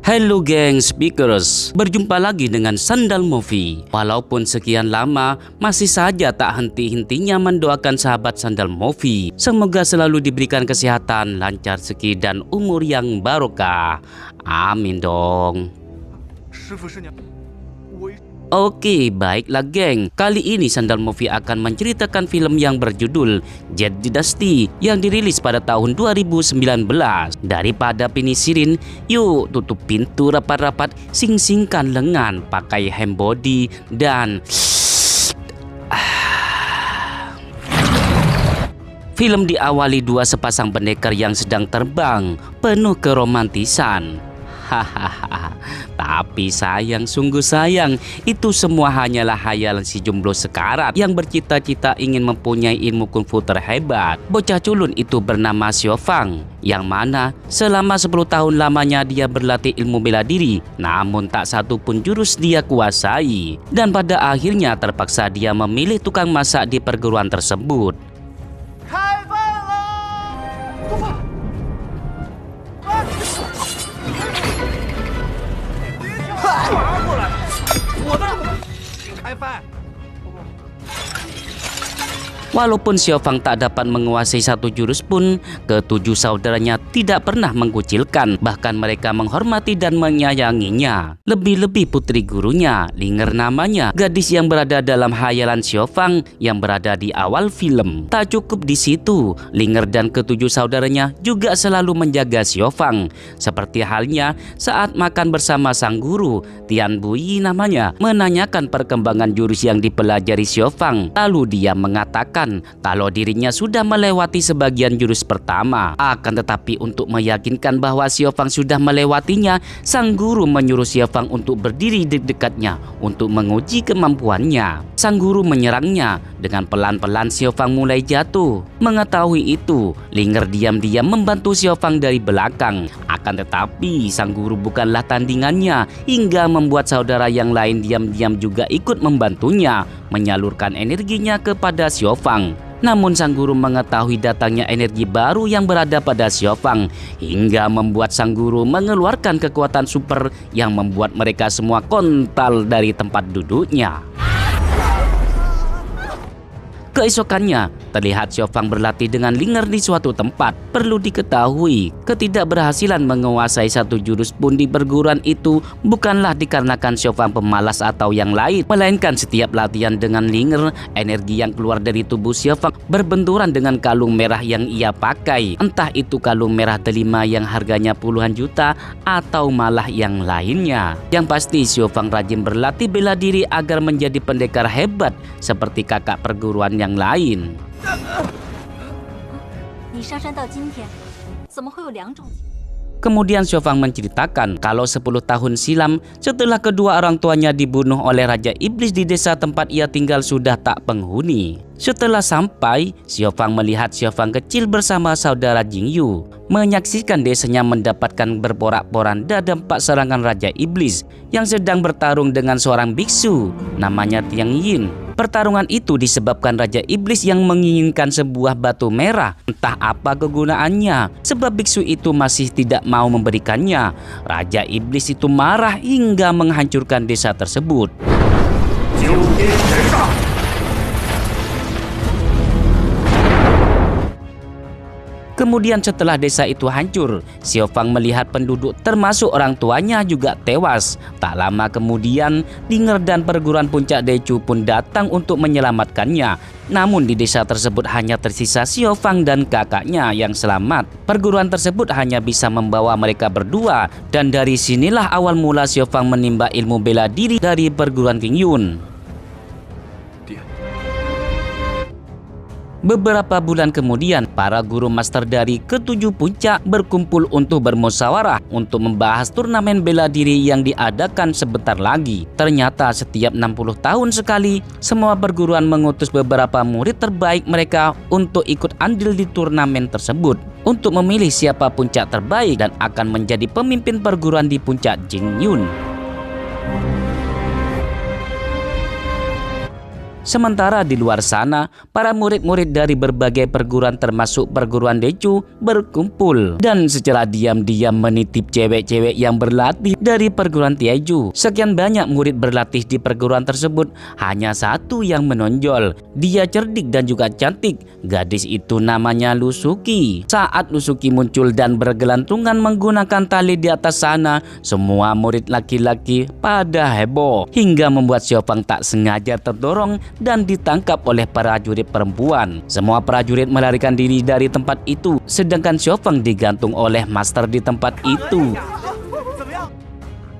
Halo geng speakers, berjumpa lagi dengan Sandal Movie. Walaupun sekian lama, masih saja tak henti-hentinya mendoakan sahabat Sandal Movie. Semoga selalu diberikan kesehatan, lancar rezeki dan umur yang barokah. Amin dong. Oke, baiklah geng. Kali ini Sandal Movie akan menceritakan film yang berjudul Jet Dynasty yang dirilis pada tahun 2019. Daripada pinisirin, yuk tutup pintu rapat-rapat, sing-singkan lengan, pakai hand body dan film diawali dua sepasang pendekar yang sedang terbang, penuh keromantisan. Hahaha, tapi sayang, sungguh sayang, itu semua hanyalah hayalan si jomblo sekarat yang bercita-cita ingin mempunyai ilmu kungfu terhebat. Bocah culun itu bernama Xiao Fang, yang mana selama 10 tahun lamanya dia berlatih ilmu bela diri, namun tak satu pun jurus dia kuasai. Dan pada akhirnya terpaksa dia memilih tukang masak di perguruan tersebut. Walaupun Xiao Fang tak dapat menguasai satu jurus pun, ketujuh saudaranya tidak pernah mengkucilkan, bahkan mereka menghormati dan menyayanginya. Lebih-lebih putri gurunya, Linger namanya, gadis yang berada dalam hayalan Xiao Fang yang berada di awal film. Tak cukup di situ, Linger dan ketujuh saudaranya juga selalu menjaga Xiao Fang. Seperti halnya saat makan bersama sang guru, Tian Bui namanya, menanyakan perkembangan jurus yang dipelajari Xiao Fang. Lalu dia mengatakan kalau dirinya sudah melewati sebagian jurus pertama. Akan tetapi untuk meyakinkan bahwa Xiao Fang sudah melewatinya, sang guru menyuruh Xiao Fang untuk berdiri di dekatnya untuk menguji kemampuannya. Sang guru menyerangnya. Dengan pelan-pelan Xiao Fang mulai jatuh. Mengetahui itu, Linger diam-diam membantu Xiao Fang dari belakang. Akan tetapi sang guru bukanlah tandingannya, hingga membuat saudara yang lain diam-diam juga ikut membantunya, menyalurkan energinya kepada Xiao Fang. Namun sang guru mengetahui datangnya energi baru yang berada pada Xiao Fang, hingga membuat sang guru mengeluarkan kekuatan super yang membuat mereka semua kontal dari tempat duduknya. Keesokannya, terlihat Xiao Fang berlatih dengan Linger di suatu tempat. Perlu diketahui, ketidakberhasilan menguasai satu jurus pun di perguruan itu bukanlah dikarenakan Xiao Fang pemalas atau yang lain, melainkan setiap latihan dengan Linger, energi yang keluar dari tubuh Xiao Fang berbenturan dengan kalung merah yang ia pakai. Entah itu kalung merah delima yang harganya puluhan juta atau malah yang lainnya. Yang pasti Xiao Fang rajin berlatih bela diri agar menjadi pendekar hebat seperti kakak perguruan yang lain. Kemudian Xiao Fang menceritakan kalau 10 tahun silam, setelah kedua orang tuanya dibunuh oleh Raja Iblis di desa tempat ia tinggal sudah tak penghuni. Setelah sampai, Xiao Fang melihat Xiao Fang kecil bersama saudara Jingyu, menyaksikan desanya mendapatkan berporak-poranda dampak serangan Raja Iblis yang sedang bertarung dengan seorang biksu namanya Tiang Yin. Pertarungan itu disebabkan Raja Iblis yang menginginkan sebuah batu merah, entah apa kegunaannya, sebab biksu itu masih tidak mau memberikannya. Raja Iblis itu marah hingga menghancurkan desa tersebut. Kemudian setelah desa itu hancur, Xiao Fang melihat penduduk termasuk orang tuanya juga tewas. Tak lama kemudian, Linger dan perguruan puncak Dechu pun datang untuk menyelamatkannya. Namun di desa tersebut hanya tersisa Xiao Fang dan kakaknya yang selamat. Perguruan tersebut hanya bisa membawa mereka berdua. Dan dari sinilah awal mula Xiao Fang menimba ilmu bela diri dari perguruan King Yun. Beberapa bulan kemudian, para guru master dari ketujuh puncak berkumpul untuk bermusyawarah untuk membahas turnamen bela diri yang diadakan sebentar lagi. Ternyata setiap 60 tahun sekali, semua perguruan mengutus beberapa murid terbaik mereka untuk ikut andil di turnamen tersebut, untuk memilih siapa puncak terbaik dan akan menjadi pemimpin perguruan di puncak Jingyun. Sementara di luar sana, para murid-murid dari berbagai perguruan termasuk perguruan Decu berkumpul dan secara diam-diam menitip cewek-cewek yang berlatih dari perguruan Taiju. Sekian banyak murid berlatih di perguruan tersebut, hanya satu yang menonjol. Dia cerdik dan juga cantik. Gadis itu namanya Lusuki. Saat Lusuki muncul dan bergelantungan menggunakan tali di atas sana, semua murid laki-laki pada heboh hingga membuat Xiaofang tak sengaja terdorong dan ditangkap oleh prajurit perempuan. Semua prajurit melarikan diri dari tempat itu, sedangkan Xiaofang digantung oleh master di tempat itu.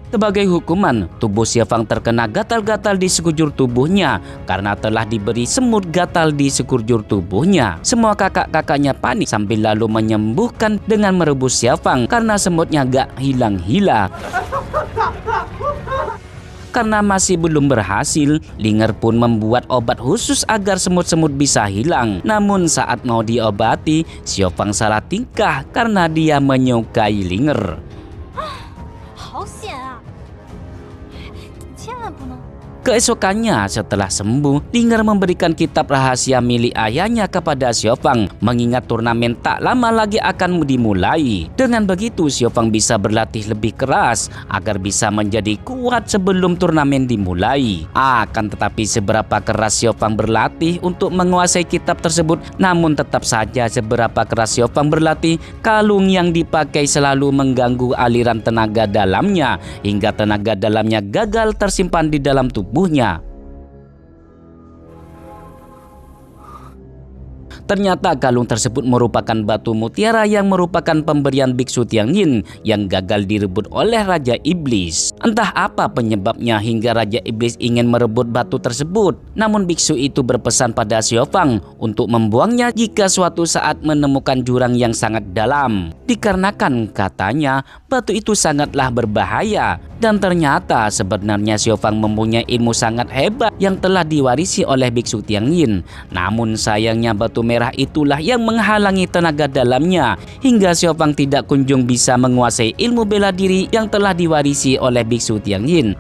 Sebagai hukuman, tubuh Xiaofang terkena gatal-gatal di sekujur tubuhnya karena telah diberi semut gatal di sekujur tubuhnya. Semua kakak-kakaknya panik sambil lalu menyembuhkan dengan merebus Xiaofang karena semutnya gak hilang-hilang. Karena masih belum berhasil, Linger pun membuat obat khusus agar semut-semut bisa hilang. Namun saat mau diobati, Xiaofang salah tingkah karena dia menyukai Linger. Keesokannya setelah sembuh, Linger memberikan kitab rahasia milik ayahnya kepada Xiaofang, mengingat turnamen tak lama lagi akan dimulai. Dengan begitu Xiaofang bisa berlatih lebih keras agar bisa menjadi kuat sebelum turnamen dimulai. Akan tetapi seberapa keras Xiaofang berlatih untuk menguasai kitab tersebut, namun tetap saja seberapa keras Xiaofang berlatih, kalung yang dipakai selalu mengganggu aliran tenaga dalamnya hingga tenaga dalamnya gagal tersimpan di dalam tubuhnya. Ternyata kalung tersebut merupakan batu mutiara yang merupakan pemberian biksu Tianyin yang gagal direbut oleh Raja Iblis. Entah apa penyebabnya hingga Raja Iblis ingin merebut batu tersebut. Namun biksu itu berpesan pada Xiaofang untuk membuangnya jika suatu saat menemukan jurang yang sangat dalam. Dikarenakan katanya batu itu sangatlah berbahaya. Dan ternyata sebenarnya Xiaofang mempunyai ilmu sangat hebat yang telah diwarisi oleh biksu Tianyin. Namun sayangnya batu merah itulah yang menghalangi tenaga dalamnya hingga Xiaofang tidak kunjung bisa menguasai ilmu bela diri yang telah diwarisi oleh biksu Tianyin.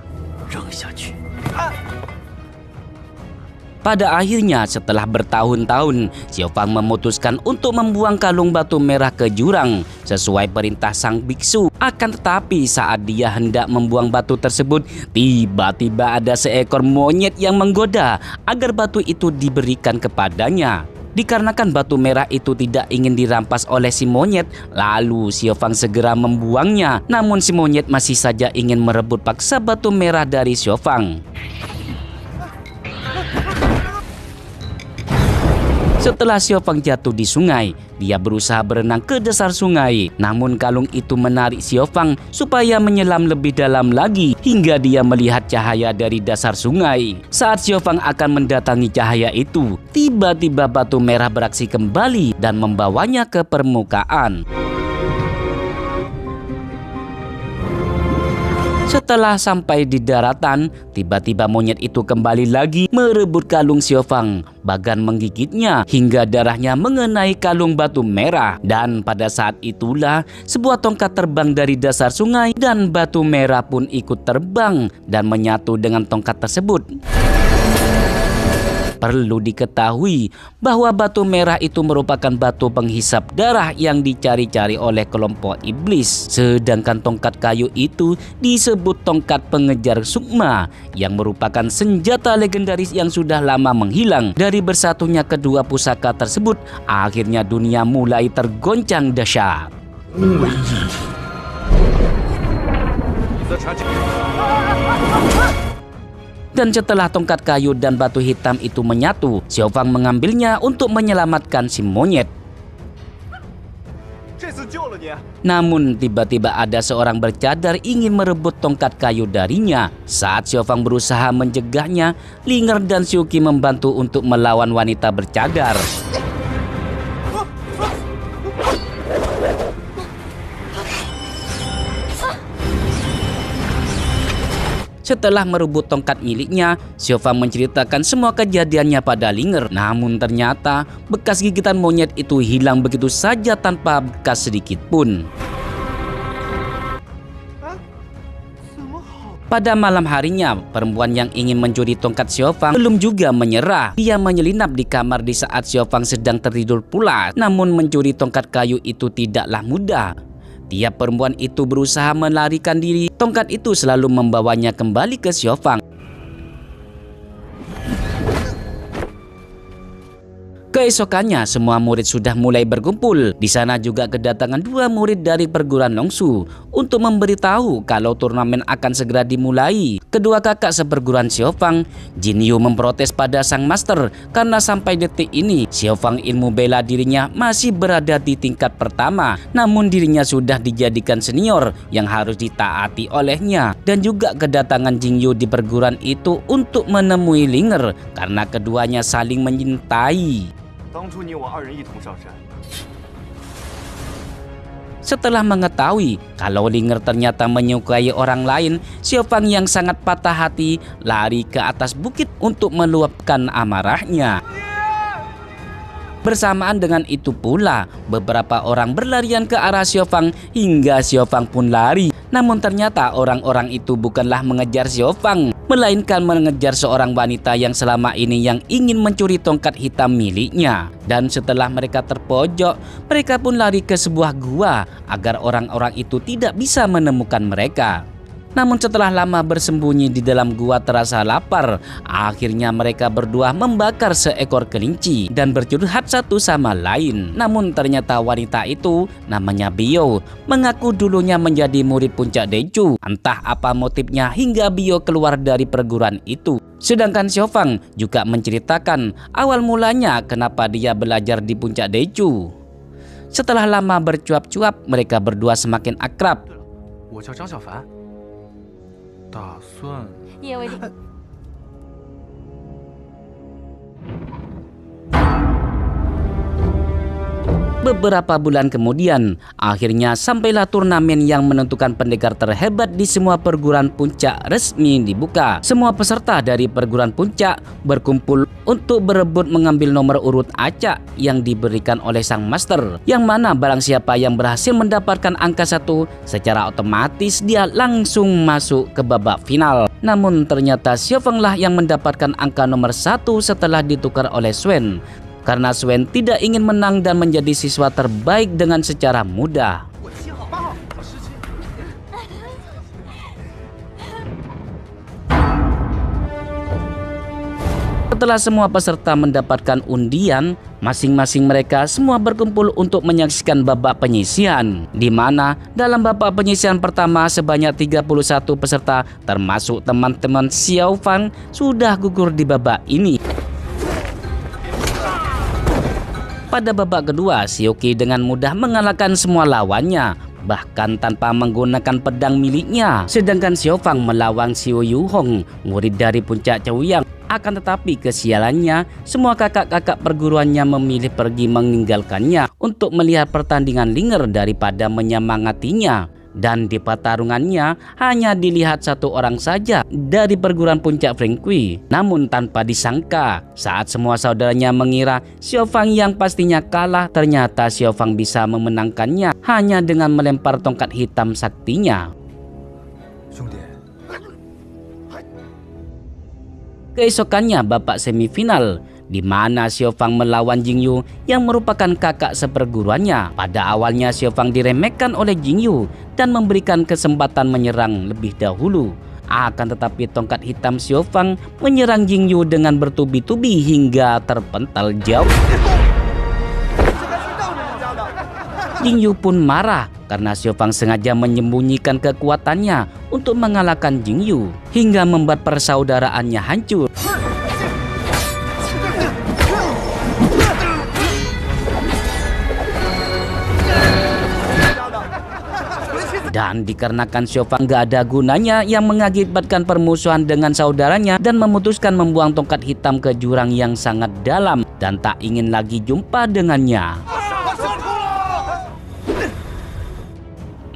Pada akhirnya setelah bertahun-tahun, Xiaofang memutuskan untuk membuang kalung batu merah ke jurang sesuai perintah sang biksu. Akan tetapi saat dia hendak membuang batu tersebut, tiba-tiba ada seekor monyet yang menggoda agar batu itu diberikan kepadanya. Dikarenakan batu merah itu tidak ingin dirampas oleh si monyet, lalu Xiaofang segera membuangnya. Namun si monyet masih saja ingin merebut paksa batu merah dari Xiaofang. Setelah Xiaofang jatuh di sungai, dia berusaha berenang ke dasar sungai. Namun kalung itu menarik Xiaofang supaya menyelam lebih dalam lagi hingga dia melihat cahaya dari dasar sungai. Saat Xiaofang akan mendatangi cahaya itu, tiba-tiba batu merah beraksi kembali dan membawanya ke permukaan. Setelah sampai di daratan, tiba-tiba monyet itu kembali lagi merebut kalung Xiaofang, bahkan menggigitnya hingga darahnya mengenai kalung batu merah. Dan pada saat itulah sebuah tongkat terbang dari dasar sungai dan batu merah pun ikut terbang dan menyatu dengan tongkat tersebut. Perlu diketahui bahwa batu merah itu merupakan batu penghisap darah yang dicari-cari oleh kelompok iblis. Sedangkan tongkat kayu itu disebut tongkat pengejar sukma yang merupakan senjata legendaris yang sudah lama menghilang. Dari bersatunya kedua pusaka tersebut, akhirnya dunia mulai tergoncang dahsyat. Dan setelah tongkat kayu dan batu hitam itu menyatu, Xiaofang mengambilnya untuk menyelamatkan si monyet. Namun tiba-tiba ada seorang bercadar ingin merebut tongkat kayu darinya. Saat Xiaofang berusaha mencegahnya, Linger dan Xiuqi membantu untuk melawan wanita bercadar. Setelah merebut tongkat miliknya, Xiaofang menceritakan semua kejadiannya pada Linger. Namun ternyata bekas gigitan monyet itu hilang begitu saja tanpa bekas sedikit pun. Pada malam harinya, perempuan yang ingin mencuri tongkat Xiaofang belum juga menyerah. Dia menyelinap di kamar di saat Xiaofang sedang tertidur pula. Namun mencuri tongkat kayu itu tidaklah mudah. Tiap perempuan itu berusaha melarikan diri, tongkat itu selalu membawanya kembali ke Xiaofang. Keesokannya, semua murid sudah mulai berkumpul. Di sana juga kedatangan dua murid dari perguruan Longshu untuk memberitahu kalau turnamen akan segera dimulai. Kedua kakak seperguruan Xiaofang, Jinyu memprotes pada sang master karena sampai detik ini Xiaofang ilmu bela dirinya masih berada di tingkat pertama, namun dirinya sudah dijadikan senior yang harus ditaati olehnya. Dan juga kedatangan Jinyu di perguruan itu untuk menemui Linger karena keduanya saling menyintai. Setelah mengetahui kalau Linger ternyata menyukai orang lain, Xiaofang yang sangat patah hati lari ke atas bukit untuk meluapkan amarahnya. Bersamaan dengan itu pula, beberapa orang berlarian ke arah Xiaofang hingga Xiaofang pun lari. Namun ternyata orang-orang itu bukanlah mengejar Xiaofang, melainkan mengejar seorang wanita yang selama ini yang ingin mencuri tongkat hitam miliknya. Dan setelah mereka terpojok, mereka pun lari ke sebuah gua agar orang-orang itu tidak bisa menemukan mereka. Namun setelah lama bersembunyi di dalam gua terasa lapar, akhirnya mereka berdua membakar seekor kelinci dan bercurhat satu sama lain. Namun ternyata wanita itu namanya Bio, mengaku dulunya menjadi murid puncak Deju. Entah apa motifnya hingga Bio keluar dari perguruan itu. Sedangkan Xiaofang juga menceritakan awal mulanya kenapa dia belajar di puncak Deju. Setelah lama bercuap-cuap, mereka berdua semakin akrab. 打算叶为定。 Beberapa bulan kemudian, akhirnya sampailah turnamen yang menentukan pendekar terhebat di semua perguruan puncak resmi dibuka. Semua peserta dari perguruan puncak berkumpul untuk berebut mengambil nomor urut acak yang diberikan oleh sang master. Yang mana barang siapa yang berhasil mendapatkan angka 1, secara otomatis dia langsung masuk ke babak final. Namun ternyata Xiaofang lah yang mendapatkan angka nomor 1 setelah ditukar oleh Swen. Karena Swen tidak ingin menang dan menjadi siswa terbaik dengan secara mudah. Setelah semua peserta mendapatkan undian, masing-masing mereka semua berkumpul untuk menyaksikan babak penyisihan, di mana dalam babak penyisihan pertama sebanyak 31 peserta termasuk teman-teman Xiaofang sudah gugur di babak ini. Pada babak kedua, Xiaoqi dengan mudah mengalahkan semua lawannya, bahkan tanpa menggunakan pedang miliknya. Sedangkan Xiaofang melawan Xiao Yuhong, murid dari puncak Chaoyang. Akan tetapi kesialannya, semua kakak-kakak perguruannya memilih pergi meninggalkannya untuk melihat pertandingan Linger daripada menyemangatinya. Dan di pertarungannya hanya dilihat satu orang saja dari perguruan puncak Fengqi. Namun tanpa disangka, saat semua saudaranya mengira Xiaofang yang pastinya kalah, ternyata Xiaofang bisa memenangkannya hanya dengan melempar tongkat hitam saktinya. Keesokannya babak semifinal, di mana Xiaofang melawan Jingyu yang merupakan kakak seperguruannya. Pada awalnya Xiaofang diremehkan oleh Jingyu dan memberikan kesempatan menyerang lebih dahulu. Akan tetapi tongkat hitam Xiaofang menyerang Jingyu dengan bertubi-tubi hingga terpental jauh. Jingyu pun marah karena Xiaofang sengaja menyembunyikan kekuatannya untuk mengalahkan Jingyu hingga membuat persaudaraannya hancur. Dan dikarenakan Xiaofang gak ada gunanya yang mengakibatkan permusuhan dengan saudaranya dan memutuskan membuang tongkat hitam ke jurang yang sangat dalam dan tak ingin lagi jumpa dengannya.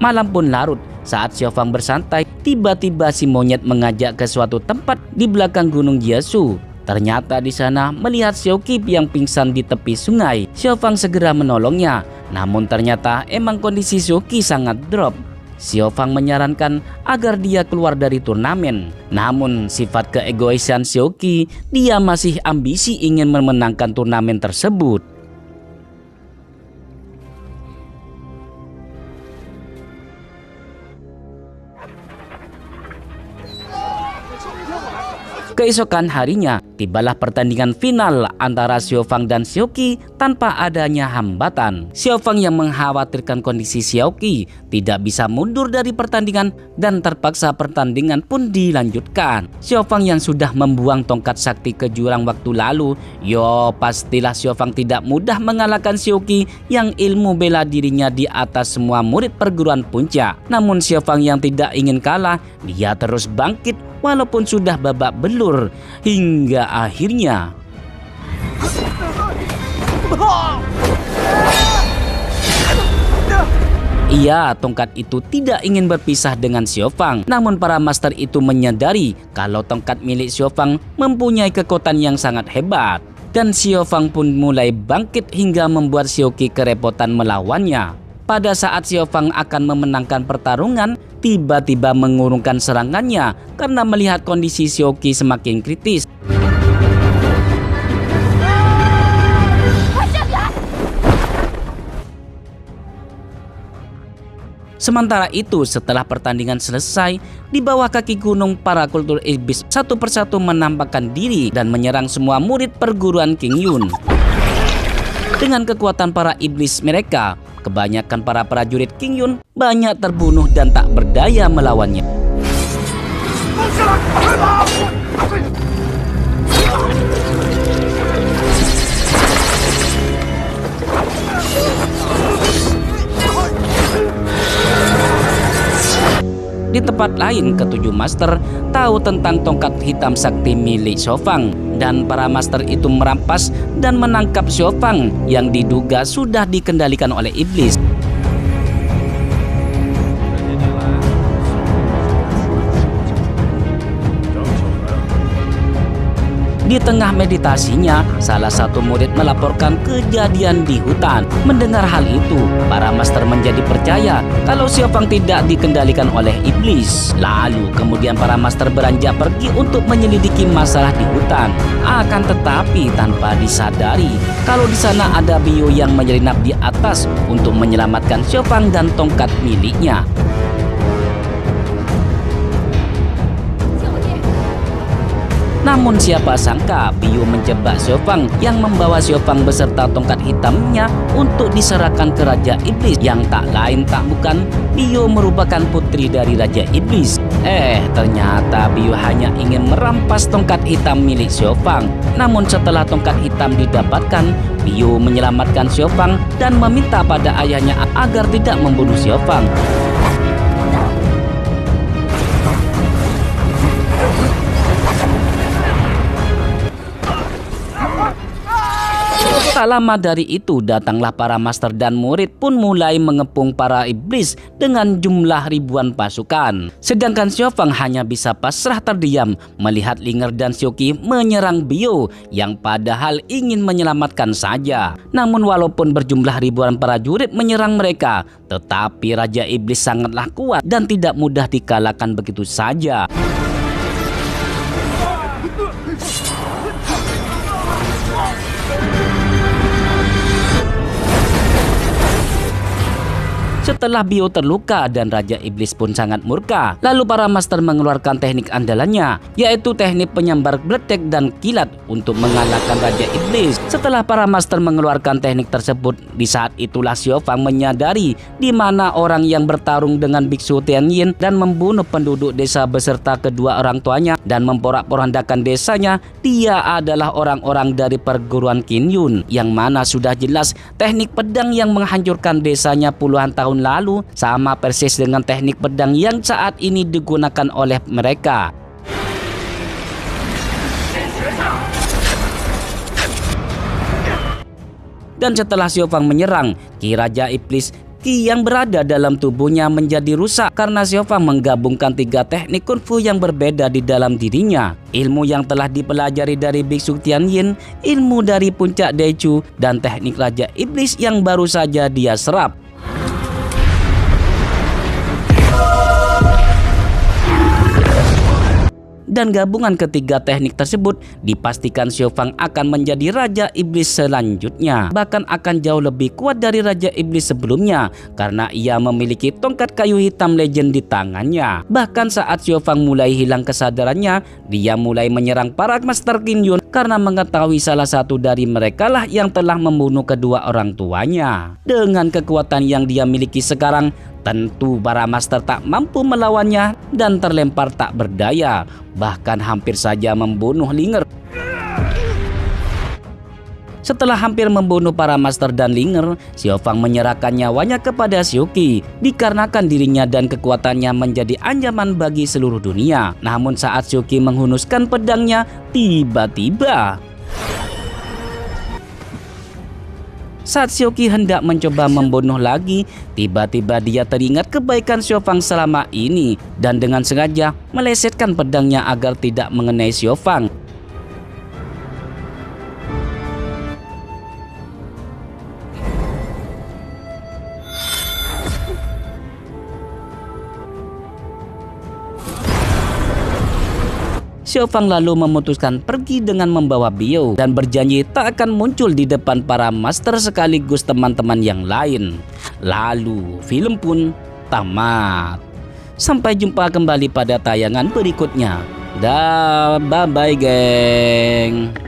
Malam pun larut saat Xiaofang bersantai, tiba-tiba si monyet mengajak ke suatu tempat di belakang gunung Jiasu. Ternyata di sana melihat Xiaoqi yang pingsan di tepi sungai. Xiaofang segera menolongnya, namun ternyata emang kondisi Xiaoqi sangat drop. Xiao Fang menyarankan agar dia keluar dari turnamen. Namun sifat keegoisan Xiao Qi, dia masih ambisi ingin memenangkan turnamen tersebut. Keesokan harinya, tibalah pertandingan final antara Xiao Fang dan Xiao Qi tanpa adanya hambatan. Xiao Fang yang mengkhawatirkan kondisi Xiao Qi tidak bisa mundur dari pertandingan dan terpaksa pertandingan pun dilanjutkan. Xiao Fang yang sudah membuang tongkat sakti ke jurang waktu lalu, pastilah Xiao Fang tidak mudah mengalahkan Xiao Qi yang ilmu bela dirinya di atas semua murid perguruan puncak. Namun Xiao Fang yang tidak ingin kalah, dia terus bangkit walaupun sudah babak belur hingga akhirnya tongkat itu tidak ingin berpisah dengan Xiao Fang. Namun para master itu menyadari kalau tongkat milik Xiao Fang mempunyai kekuatan yang sangat hebat. Dan Xiao Fang pun mulai bangkit hingga membuat Xiao Qi kerepotan melawannya. Pada saat Xiao Fang akan memenangkan pertarungan, tiba-tiba mengurungkan serangannya karena melihat kondisi Xiao Qi semakin kritis. Sementara itu, setelah pertandingan selesai, di bawah kaki gunung para kultur iblis satu persatu menampakkan diri dan menyerang semua murid perguruan King Yun. Dengan kekuatan para iblis mereka, kebanyakan para prajurit King Yun banyak terbunuh dan tak berdaya melawannya. Di tempat lain, ketujuh master tahu tentang tongkat hitam sakti milik Xiao Fang dan para master itu merampas dan menangkap Xiao Fang yang diduga sudah dikendalikan oleh iblis. Di tengah meditasinya, salah satu murid melaporkan kejadian di hutan. Mendengar hal itu, para master menjadi percaya kalau Xiao Fang tidak dikendalikan oleh iblis. Lalu kemudian para master beranjak pergi untuk menyelidiki masalah di hutan. Akan tetapi tanpa disadari kalau di sana ada Bio yang menyelinap di atas untuk menyelamatkan Xiao Fang dan tongkat miliknya. Namun siapa sangka Bio menjebak Xiao Fang yang membawa Xiao Fang beserta tongkat hitamnya untuk diserahkan ke Raja Iblis yang tak lain tak bukan Bio merupakan putri dari Raja Iblis. Ternyata Bio hanya ingin merampas tongkat hitam milik Xiao Fang. Namun setelah tongkat hitam didapatkan, Bio menyelamatkan Xiao Fang dan meminta pada ayahnya agar tidak membunuh Xiao Fang. Tak lama dari itu, datanglah para master dan murid pun mulai mengepung para iblis dengan jumlah ribuan pasukan. Sedangkan Xiao Fang hanya bisa pasrah terdiam melihat Linger dan Xiao Qi menyerang Bio yang padahal ingin menyelamatkan saja. Namun walaupun berjumlah ribuan prajurit menyerang mereka, tetapi Raja Iblis sangatlah kuat dan tidak mudah dikalahkan begitu saja. Setelah Bio terluka dan Raja Iblis pun sangat murka, lalu para master mengeluarkan teknik andalannya, yaitu teknik penyambar bledek dan kilat untuk mengalahkan Raja Iblis. Setelah para master mengeluarkan teknik tersebut, di saat itulah Xiao Fang menyadari di mana orang yang bertarung dengan Biksu Tianyin dan membunuh penduduk desa beserta kedua orang tuanya dan memporak-porandakan desanya. Dia adalah orang-orang dari perguruan Qin Yun, yang mana sudah jelas teknik pedang yang menghancurkan desanya puluhan tahun lalu sama persis dengan teknik pedang yang saat ini digunakan oleh mereka. Dan setelah Xiao Fang menyerang, Ki Raja Iblis, Ki yang berada dalam tubuhnya menjadi rusak karena Xiao Fang menggabungkan 3 teknik kungfu yang berbeda di dalam dirinya. Ilmu yang telah dipelajari dari Biksu Tianyin, ilmu dari puncak Dechu, dan teknik Raja Iblis yang baru saja dia serap. Dan gabungan ketiga teknik tersebut dipastikan Xiao Fang akan menjadi Raja Iblis selanjutnya. Bahkan akan jauh lebih kuat dari Raja Iblis sebelumnya karena ia memiliki tongkat kayu hitam legend di tangannya. Bahkan saat Xiao Fang mulai hilang kesadarannya, dia mulai menyerang para Master Qin Yun karena mengetahui salah satu dari mereka lah yang telah membunuh kedua orang tuanya. Dengan kekuatan yang dia miliki sekarang, tentu para master tak mampu melawannya dan terlempar tak berdaya, bahkan hampir saja membunuh Linger. Setelah hampir membunuh para master dan Linger, Xiao Fang menyerahkan nyawanya kepada Xiuqi dikarenakan dirinya dan kekuatannya menjadi ancaman bagi seluruh dunia. Namun saat Xiuqi menghunuskan pedangnya, tiba-tiba saat Xiuqi hendak mencoba membunuh lagi, tiba-tiba dia teringat kebaikan Xiao Fang selama ini dan dengan sengaja melesetkan pedangnya agar tidak mengenai Xiao Fang. Xiao Fang lalu memutuskan pergi dengan membawa Biao dan berjanji tak akan muncul di depan para master sekaligus teman-teman yang lain. Lalu film pun tamat. Sampai jumpa kembali pada tayangan berikutnya. Dah, bye-bye geng.